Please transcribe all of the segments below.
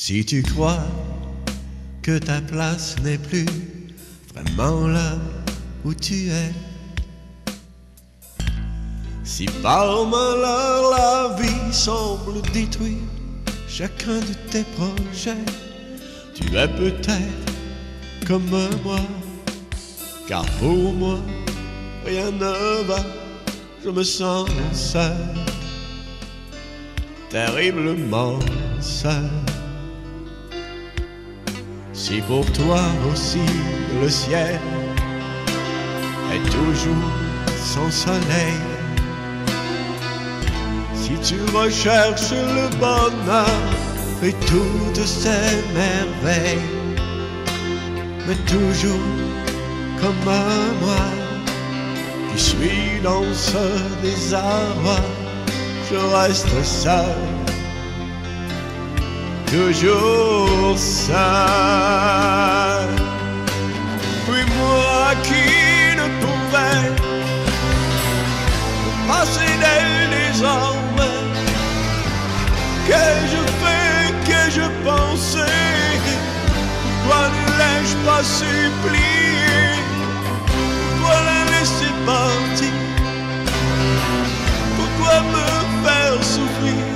Si tu crois que ta place n'est plus vraiment là où tu es, si par malheur la vie semble détruire chacun de tes projets, tu es peut-être comme moi, car pour moi rien ne va, je me sens seul, terriblement seul. Si pour toi aussi le ciel est toujours sans soleil, si tu recherches le bonheur et toutes ses merveilles, mais toujours comme moi, qui suis dans ce désarroi, je reste seul, toujours seul. Puis moi qui ne pouvais passer d'elle désormais, qu'ai-je fait, qu'ai-je pensé, pourquoi ne l'ai-je pas supplié, pourquoi la laisser partir, pourquoi me faire souffrir,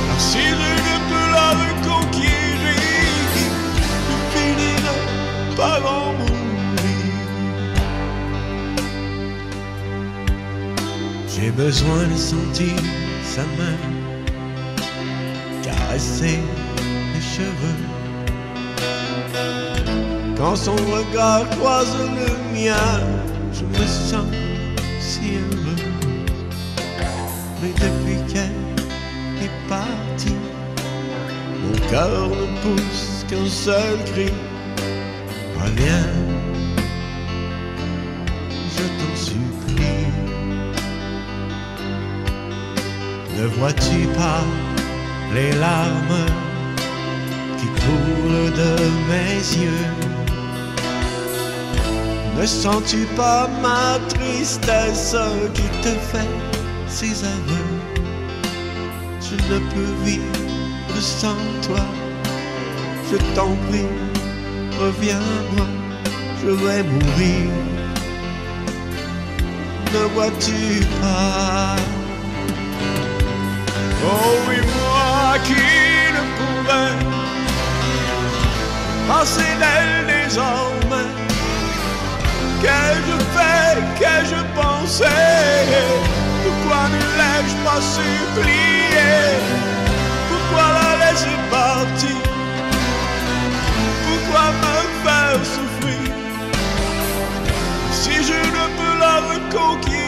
car si je ne peux la reconquérir, je finirai par en mourir. J'ai besoin de sentir sa main caresser mes cheveux, quand son regard croise le mien, je me sens si heureux. Mais depuis qu'elle est partie, mon cœur ne pousse qu'un seul cri: reviens, je t'en supplie. Ne vois-tu pas les larmes qui coulent de mes yeux? Ne sens-tu pas ma tristesse qui te fait ces aveux? Je ne peux vivre sans toi, je t'en prie, reviens-moi, je vais mourir. Ne vois-tu pas? Oh oui, moi qui ne pouvais passer d'elle désormais, qu'ai-je fait, qu'ai-je pensé, pourquoi ne l'ai-je pas supplié, pourquoi la laisser partir, pourquoi me faire souffrir, si je ne peux la reconquérir,